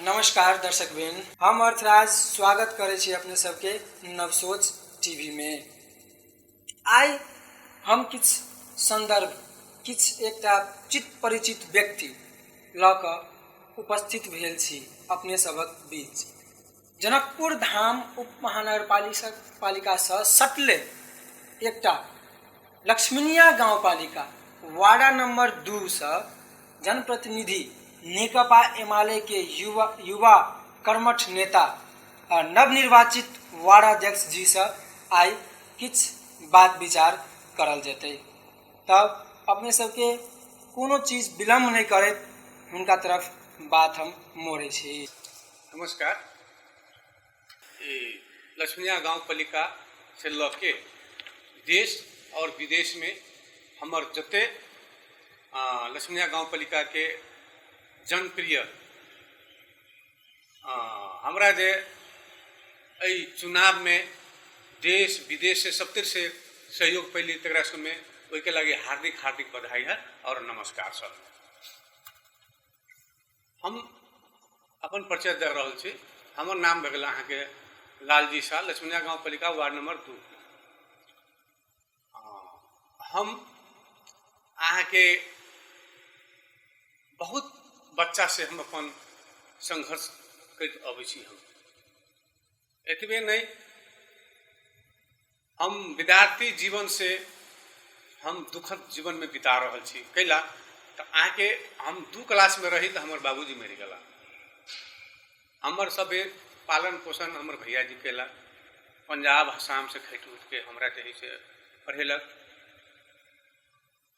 नमस्कार दर्शकबिन, हम अर्थराज स्वागत करे छी अपने सबके नवसोच टीवी में। आइ हम किछ संदर्भ किछ एकटा चित परिचित व्यक्ति ल कऽ उपस्थित भेल छी अपने सबक बीच। जनकपुर धाम उप महानगरपालिका से सटले एकटा लक्ष्मीनिया गाउँपालिका वार्ड नंबर 2 से जनप्रतिनिधि नेकपा एमाले के युवा कर्मठ नेता और नवनिर्वाचित वार्डाध्यक्ष जी से आई किछ बात विचार करल जेतै। तब अपने सबके कोनो चीज विलम्ब नहीं करे उनका तरफ बात हम मोड़े छी। नमस्कार। लक्ष्मीनिया गाउँपालिका से लके देश और विदेश में हमर जते लक्ष्मीनिया गाउँपालिका के जनप्रिय हमरा जे एहि चुनाव में देश विदेश से सब से सहयोग पैली तकरा सबमें ओहिके लगे हार्दिक हार्दिक बधाई है और नमस्कार सब। हम अपन परिचय दे रहल छी। हमर नाम भगल अहाँ के लालजी शाह, लक्ष्मीनिया गाउँपालिका वार्ड नंबर 2। हम अहाँ के बहुत बच्चा से हम अपन संघर्ष करते अबै छी। हम एतबे नहीं, हम विद्यार्थी जीवन से हम दुखद जीवन में बिता रहल छी। कैला तो अहाँ के हम 2 क्लास में रही तो हमर बाबूजी मरि गेला। हमर सब पालन पोषण हमर भैया जी केला। पंजाब असम से खैट उठ के हमरा जही से पढ़ेलक।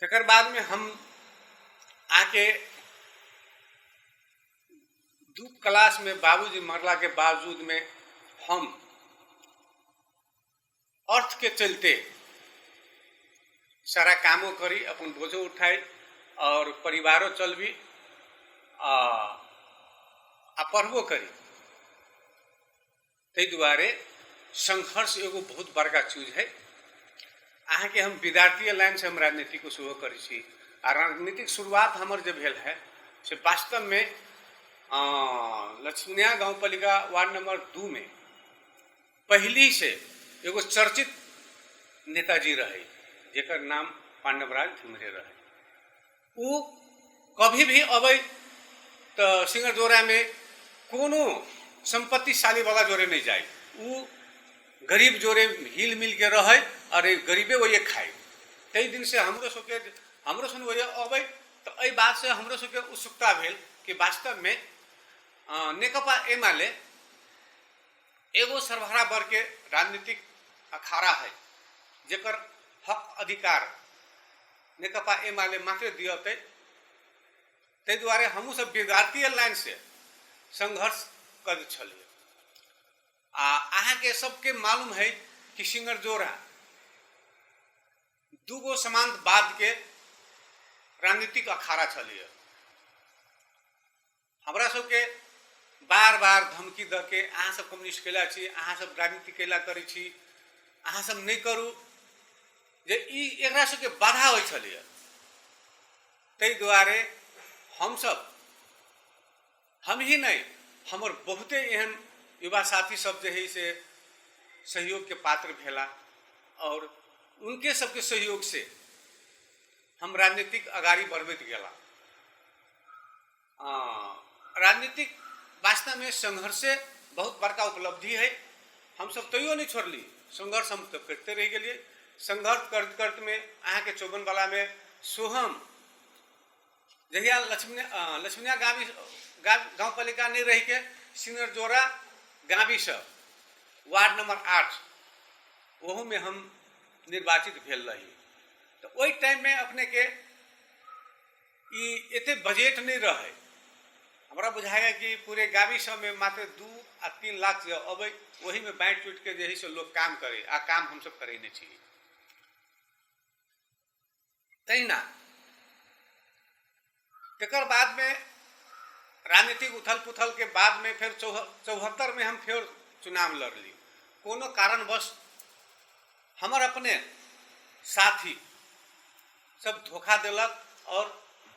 तकर बाद में हम आके 2 क्लास में बाबूजी मरला के बावजूद में हम अर्थ के चलते सारा कामों करी, अपन बोझो उठाई और परिवारों चलबी आ पढ़बो करी। ते दुआरे संघर्ष एगो बहुत बड़का चीज है। अहाँ के हम विद्यार्थी लाइन से हम राजनीति को शुरू करी छी। आ राजनीतिक शुरुआत हमर जे भेल है से वास्तव में लक्ष्मीनिया गाउँपालिका वार्ड नंबर 2 में पहली से एगो चर्चित नेताजी रहे जेकर नाम पांडवराज ठुमरे रहे। वो कभी भी अबै तो सिंगरजोरा में कोनो संपत्तिशाली वाला जोरे नहीं जाए। वो गरीब जोरे हिल मिल के रहे और गरीबे वही खाए। कई दिन से हमरो सुन वही अबै तो एहि बात से हमरो सबके उत्सुकता भेल कि वास्तव में नेकपा एमाले एगो सर्वहारा वर्ग के राजनीतिक अखाड़ा है जेकर हक अधिकार नेकपा एमाले मात्र दियते। ते दुआरे हमहू सब विद्यार्थी लाइन से संघर्ष कर छलिए। अहाँ के सबके मालूम है कि सिंगरजोरा 2 समांतवाद के राजनीतिक अखाड़ा छलिए। हमरा सबके बार बार धमकी द के अहाँ सब कम्युनिस्ट केला छी, अहाँ सब राजनीति केला करी छी, अहाँ सब नहीं करू, जे ई एकरा सबके बाधा होइ छलिए। तै दुआरे हम ही नहीं, हमर बहुते एहन युवा साथी सब जे है से सहयोग के पात्र भेला और उनके सबके सहयोग से हम राजनीतिक अगाड़ी बढ़बैत गेला। राजनीतिक वास्तव में संघर्ष से बहुत बड़का उपलब्धि है। हम सब तैयो नहीं छोड़ली, संघर्ष हम तो करते रह गए। संघर्ष करते करते में अहाँ के 54 वाला में सोहम जहिया लक्ष्मीनिया गाउँपालिका नहीं रह के सिंगरजोरा गावी से वार्ड नंबर 8 वह में हम निर्वाचित भेल रही। तो वही टाइम में अपने के एते बजट नहीं रहे। हमरा बुझाया कि पूरे गावी सब में मात्र 2 आ 3 लाख जो अबै वही में बाँट चुट के जही से लोग काम करे आ काम हम सब करे नहीं चाहिए। तहिना तकर बाद में राजनीतिक उथल पुथल के बाद में फिर 74 में हम फिर चुनाव लड़ली। कोनो कारणवश हमर अपने साथी सब धोखा दिलक और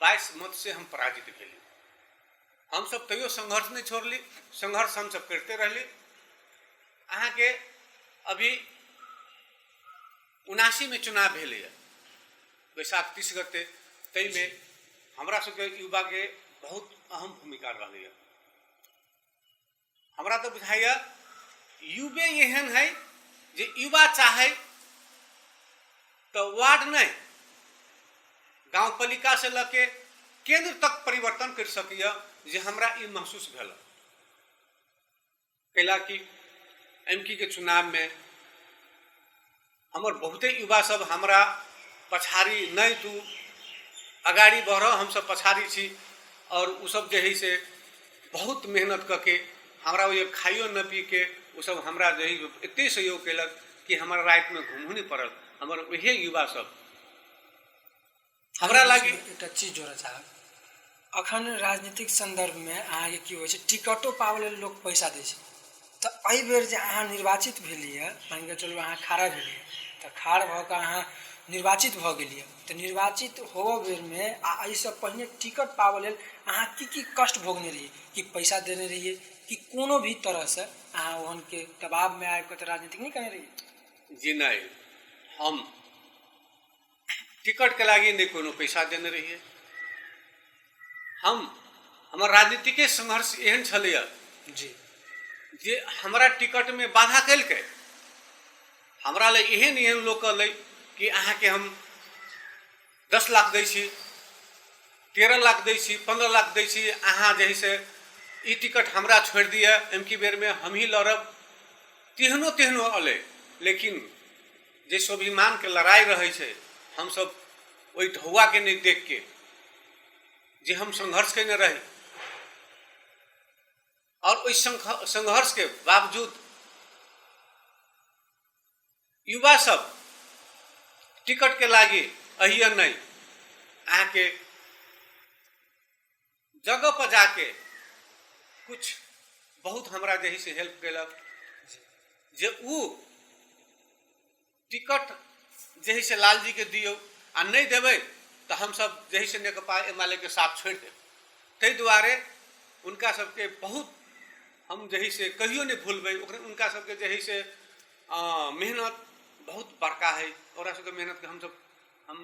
22 मत से हम पराजित भेली। हम सब तैयो संघर्ष नहीं छोड़ली, संघर्ष हम सब करते रहली। अहाँ के अभी 79 में चुनाव भेलै, बैसाख 30 गते, तई में हमरा सबके युवा के बहुत अहम भूमिका रहलै। हमरा तो बुझाइए युवे एहन है जे युवा चाहे तो वार्ड नहीं, गांव पालिका से लके केंद्र तक परिवर्तन कर सकिए, जे हमरा ई महसूस भेल। कैला कि एमकी के चुनाव में हमर बहुते युवा सब हमरा पछाड़ी नहीं, तू अगाड़ी बढ़, हम सब पछाड़ी छी। और उ सब जे है से बहुत मेहनत करके हमरा ये खाइयो न पी के उ सब हमरा जे है एते सहयोग कैलक कि हमारा रात में घूमू नहीं पड़ल। हमर वही युवा सब हमरा लागी एक चीज जोड़ा चाहब, अखन राजनीतिक संदर्भ में अहाँ के की होइ छै, टिकटो पावे लेल लोग पैसा दै छै। तो एहि बेर जे अहाँ निर्वाचित भेलिए, मान के चलू अहाँ खाड़ा भेलिए, तो खाड़ भऽ कऽ अहाँ निर्वाचित भऽ गेलिए, तो निर्वाचित होबऽ बेर में आ एहिसँ पहिने टिकट पावे लेल अहाँ की कष्ट भोगने रहिए, कि पैसा देने रहिए, कि कोनो भी तरह से अहाँ ओहन के दबाव में आबि कऽ तो राजनीतिक नहीं करने रहिए? जी नहीं, हम टिकट के लागी नहीं कोनो पैसा देने रहिए। हम हमार राजनीतिक संघर्ष एहन छलैया जी जे हमरा टिकट में बाधा कैलकै। हमरा ले एहन लोग कहलै कि अहाँ के हम 10 लाख दै छी, 13 लाख दै छी, 15 लाख दै छी, अहाँ जे है से ई टिकट हमरा छोड़ दिए, एमकी बेर में हम ही लड़ब। तेहनो अलै, लेकिन जे स्वाभिमान के लड़ाई रहे छै, हम सब ओई ढौआ के नहीं देख के जे हम संघर्ष करने रही, और उस संघर्ष के बावजूद युवा सब टिकट के लागी अहिया नहीं, अहाँ के जगह पर जाके कुछ बहुत हमरा जे से हेल्प कैलक, जे उ टिकट जे से लाल जी के दियो आ नहीं देवे तो हम सब जे से नेकपा एमाले के साथ छोड़ देव। तै दुआरे उनका सबके बहुत हम जे से कहियो नहीं भूलबै। उनका सबके जे से मेहनत बहुत बड़का है, और सबके मेहनत के हम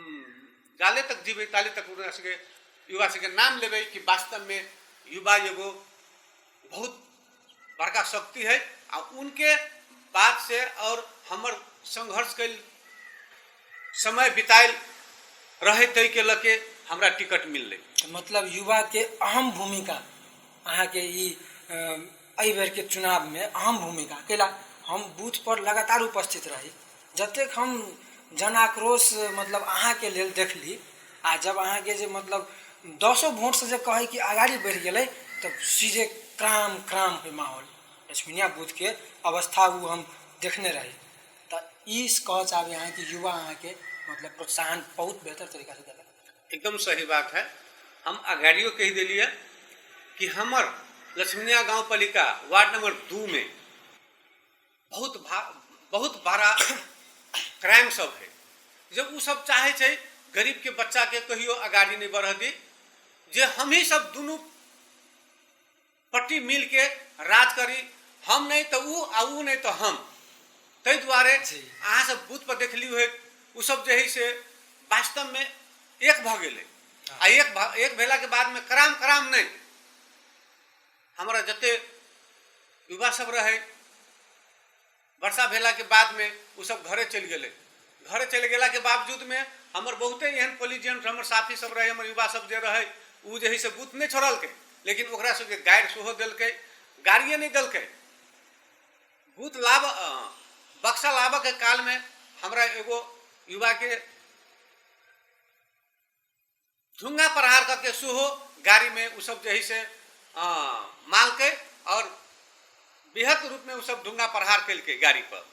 जाले तक जीवे ताले तक उनका सबके युवा सबके नाम लेबै कि वास्तव में युवा एगो बहुत बड़का शक्ति है। आ उनके बात से और हमर संघर्ष के समय बितायल रहे तै के लके हमरा टिकट मिललै। मतलब युवा के अहम भूमिका अहाँ के एहि बेर के चुनाव में अहम भूमिका कैला। हम बूथ पर लगातार उपस्थित रही, जतेक हम जन आक्रोश मतलब अहाँ के लेल देखली, आ जब अहाँ के जे मतलब 10 वोट से जे कहे कि आगाड़ी बढ़ गए, तब सीधे क्राम हुई माहौल लक्ष्मीनिया बूथ के अवस्था वो हम देखने रही। तो इस कह चाहे अहाँ कि युवा अहाँ के मतलब प्रोत्साहन बहुत बेहतर तरीका से देलक। एकदम सही बात है। हम आगाड़ियों कह दिलिए कि हमर लक्ष्मीनिया गांव पालिका वार्ड नंबर 2 में बहुत बड़ा क्राइम सब है। जब वो सब चाहे छे गरीब के बच्चा के कहियो आगाड़ी नहीं बढ़ दी, जे हम ही सब दोनों पट्टी मिल के राज करी, हम नहीं तो ऊ नहीं तो हम। तै दुआरे अहाँ सब बूथ पर देख लियो है, उ सब जे है से वास्तव में एक भ गेले। आ एक भेला के बाद में कराम नहीं, हमारा जते युवा सब रहे वर्षा भेला के बाद में उ सब घरे चल गेले। घरे चल गेला के बावजूद में हमर बहुते एहन पोलिटिशियन हमर साथी सब रहे, हमर युवा सब जे रहे, उ जे है से बूथ नहीं छोड़ल के, लेकिन ओकरा सबके गाइड सेहो देलकै, गाड़िए नहीं देलकै। बूथ बक्सा लाबऽ के काल में हमरा एगो युवा के झुंगा प्रहार करके सेहो गाड़ी में उ सब जे है से माल के और बृहत रूप में उ सब ढुंगा प्रहार कैलकै गाड़ी पर।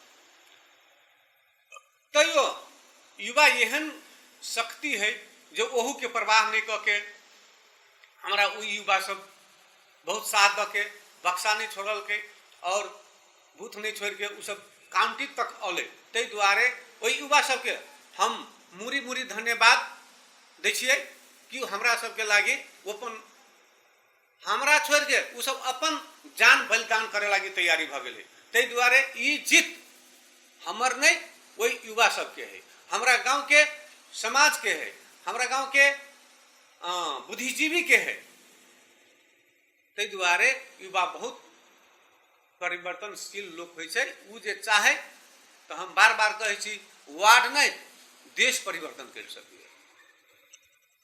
तैयो युवा एहन शक्ति है जो ओहू के परवाह नहीं करके हमारा उ युवा सब बहुत साथ द के बक्सा नहीं छोड़ल के और बूथ नहीं छोड़ के उ सब काउंटी तक अले। तै दुआरे ओई युवा सबके हम मूरी धन्यवाद दै छियै कि हमरा सबके लागी अपन हमरा छोड़ के उ सब अपन जान बलिदान करे लागी तैयारी भ गेले। तै दुआरे ई जीत हमर नहीं, वही युवा सबके है, हमरा गांव के समाज के है, हमरा गांव के बुद्धिजीवी के है। तै दुआरे युवा बहुत परिवर्तनशील लोग होइ छै। उ जे चाहे तो हम बार बार कहै छी वार्ड नहीं देश परिवर्तन कर सकिए।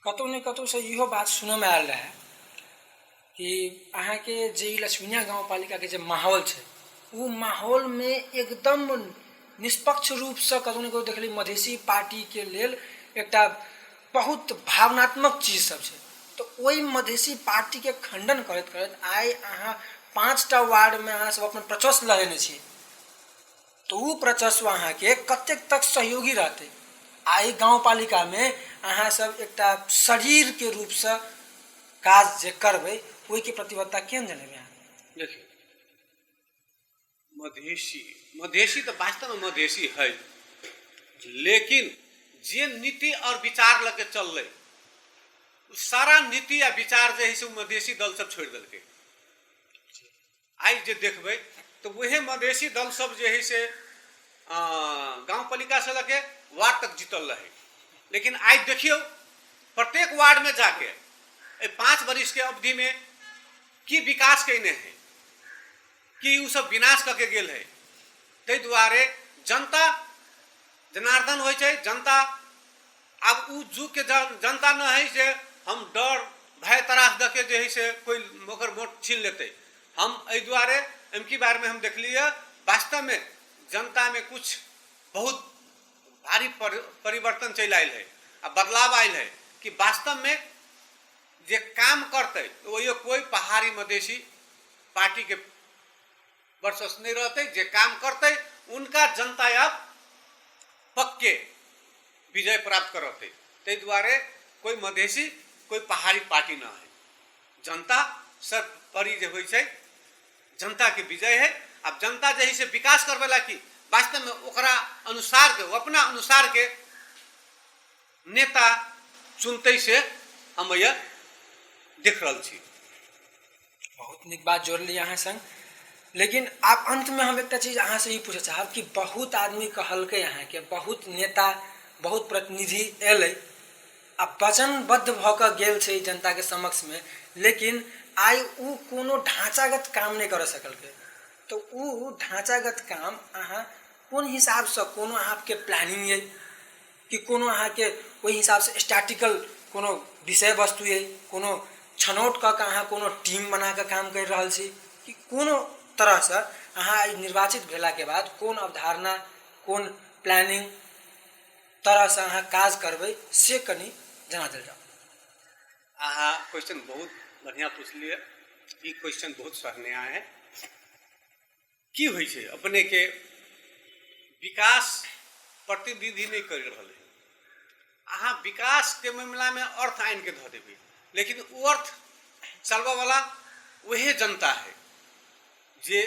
कतौ ने कतौ से इहो बात सुनऽ में आयल रहे कि अहाँ के जे लक्ष्मीनिया गाँव पालिका के जे माहौल छै, उ माहौल में एकदम निष्पक्ष रूप से कतौ ने कतौ देखली मधेसी पार्टी के लेल एकटा बहुत भावनात्मक चीज सब छै। तो ओई मधेसी पार्टी के खंडन करत करत आइ अहाँ 5टा वार्ड में अहाँ सब अपन प्रचस्व लगेने छी, तो उ प्रचस्व अहाँ के कतेक तक सहयोगी रहते? आई गाँव पालिका में अहाँ सब एकटा शरीर के रूप से काज जे करबै, ओहि के प्रतिबद्धता केन जनेबै? देखिए, मधेसी तो वास्तव में मधेसी है, लेकिन जे नीति और विचार लगे चल रहे, सारा नीति या विचार जे है से मधेसी दल सब छोड़ दिल के। आई जे देखबे तो वह मधेसी दल सब जे है से गांव पालिका से लगे वार्ड तक जीतल रहे। लेकिन आज देखियो प्रत्येक वार्ड में जाके 5 वर्ष के अवधि में की विकास कैने है, कि उ सब विनाश करके गेल है। तै दुआरे जनता जनार्दन होइ छै, जनता अब उ जुग के जनता न है जे हम डर भय त्रास दके जे है से कोई ओकर वोट छीन लेते। हम एहि दुआरे एमकी बार में हम देखलिए वास्तव में जनता में कुछ बहुत भारी परिवर्तन चल आयल है, आ बदलाव आयल है कि वास्तव में जे काम करते वो कोई पहाड़ी मधेसी पार्टी के वर्चस्व नहीं रहते। जे काम करते उनका जनता अब पक्के विजय प्राप्त करते। तै दुआरे कोई मधेसी कोई पहाड़ी पार्टी ना है, जनता सर्वोपरि जे होइ छै जनता के विजय है। अब जनता जे से विकास करवेला कि वास्तव में ओकरा अनुसार के अपना अनुसार के नेता चुनते से हम यह देख रहा छी। बहुत निक बात जोड़ली अहाँ संग। लेकिन आप अंत में हम एक चीज अहाँ से ही पूछे चाहब कि बहुत आदमी कहलकै अहाँ के, बहुत नेता बहुत प्रतिनिधि एलै आ वचनबद्ध भ क गेल छै जनता के समक्ष में, लेकिन आई उ कोनो ढांचागत काम नहीं कर सकलकै। तो उ ढांचागत काम अहाँ कोन हिसाब से, कोनो अहाँ के प्लानिंग है कि कोनो अहाँ के ओहि हिसाब से स्टैटिकल कोनो विषय वस्तु है, कोनो छनौट क अहाँ कोनो टीम बना के काम कर रहल छी, कि कोनो तरह से अहाँ निर्वाचित भेला के बाद कोन अवधारणा कोन प्लानिंग तरह से अहाँ काज करबै से कनी जना देल जाओ। अहाँ क्वेश्चन बहुत बढ़िया पूछलिए, ई क्वेश्चन बहुत सराहनीय है। की होइ छै अपने के विकास प्रतिनिधि नहीं कर रहे, अहाँ विकास के मामला में अर्थ आन के धऽ देबै, लेकिन वो अर्थ चलबऽ वाला वही जनता है, जे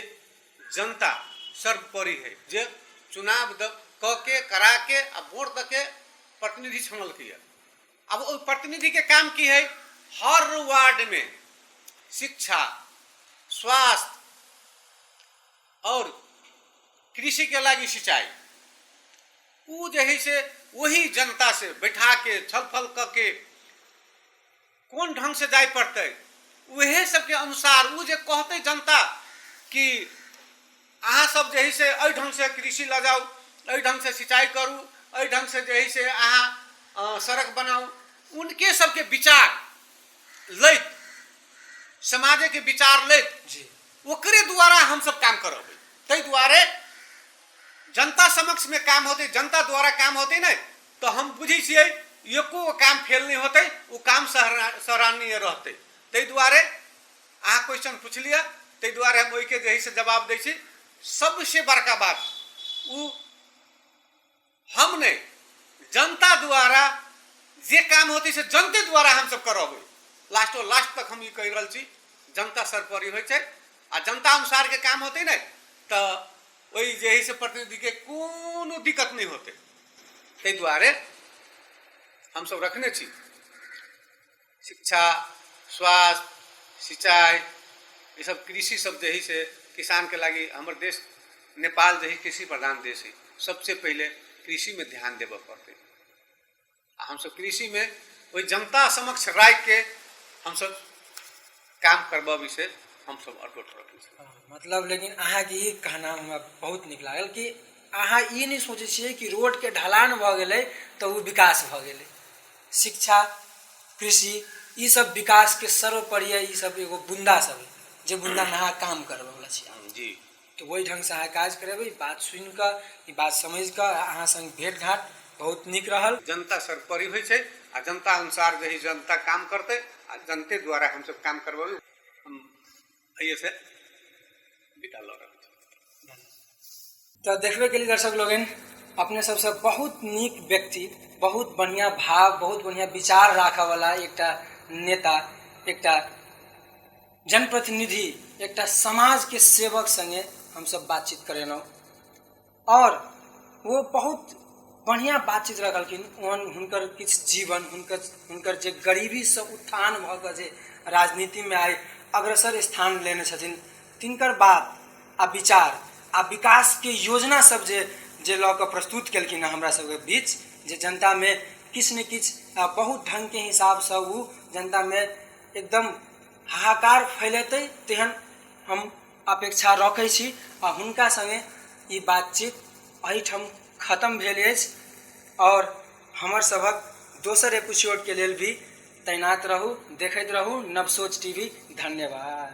जनता सर्वोपरि है, जे चुनाव क के करा के आ वोट द के प्रतिनिधि चुनल किया। अब उस प्रतिनिधि के काम की है, हर वार्ड में शिक्षा, स्वास्थ्य और कृषि के लागी सिंचाई, उ जे है से वही जनता से बैठा के छलफल करके कौन ढंग से जाय पड़ते, वही सबके अनुसार उ जे कहते जनता कि अहाँ सब जे है से एहि ढंग से कृषि लगाऊ, एहि ढंग से सिंचाई करू, एहि ढंग से जे है से अहाँ सड़क बनाऊ, उनके सबके विचार लैत, समाज के विचार लैत ओकरे द्वारा हम सब काम करब। तै दुआरे जनता समक्ष में काम होते, जनता द्वारा काम होते नहीं तो हम बुझी छियै एको काम फेल नहीं होते, वो काम सराहनीय रहते। तै दुआरे अहाँ क्वेश्चन पूछलिए, तै दुआरे हम ओइके जे है से जवाब दै छी। सबसे बड़का बात उ हमने जनता द्वारा जे काम होते से जनते द्वारा हम सब करबै, लास्ट तक हम ई कहि रहल छी। जनता सर्वोपरि होइ छै आ जनता अनुसार के काम होते नहीं तो वही जे है से प्रतिनिधि के कोनो दिक्कत नहीं होते। तै दुआरे हम सब रखने छी शिक्षा, स्वास्थ्य, सिंचाई, ये सब कृषि सब जही से किसान के लागी हमर देश नेपाल जही कृषि प्रधान देश है, सबसे पहले कृषि में ध्यान देवे पड़ते। हम सब कृषि में वही जनता समक्ष राख के हम सब काम करबा से हम सब अटूट रखी। मतलब लेकिन अहाँ के ई कहना हमरा बहुत निक लागल कि अहाँ ई नहीं सोचे छिए कि रोड के ढलान भ गेलै तो वो विकास भ गेलै। शिक्षा, कृषि ई सब विकास के सर्वोपरि ई सब एगो बुंदा सब है, जे बुंदा नहा काम करबे वाला छिए जी। तो वही ढंग से अहाँ काज करेबै। बात सुन कऽ, ई बात समझ कऽ अहाँ संग भेंट घाट बहुत निक रहल। जनता सर्वोपरि होइ छै आ जनता अनुसार जही जनता काम करते आ जनते द्वारा हम सब काम करबे। हम ये से विदा ल रहल छी। तो देखबे के लिए दर्शक लोगन, अपने सबसे बहुत निक व्यक्ति, बहुत बढ़िया भाव, बहुत बढ़िया विचार राखे वाला एकटा नेता, एकटा जनप्रतिनिधि, एकटा समाज के सेवक संगे हम सब बातचीत करेलहुँ और वो बहुत बढ़िया बातचीत रखलखिन। हुनकर किछु जीवन, हुनकर जे गरीबी से उत्थान भऽ कऽ जे राजनीति में आइ अग्रसर स्थान लेने छथिन, तिनकर बात आ विचार आ विकास के योजना सब जे लऽ कऽ प्रस्तुत केलखिन हमरा सबके बीच, जे जनता में किछु ने किछु बहुत ढंग के हिसाब से वो जनता में एकदम हाहाकार फैलेतै, तेहन हम अपेक्षा रखै छी। आ हुनका संगे ई बातचीत एहिठाम खत्म भेल अछि और हमर सभक दोसर एपिसोड के लेल भी तैनात रहू, देखैत रहू नवसोच टीवी। धन्यवाद।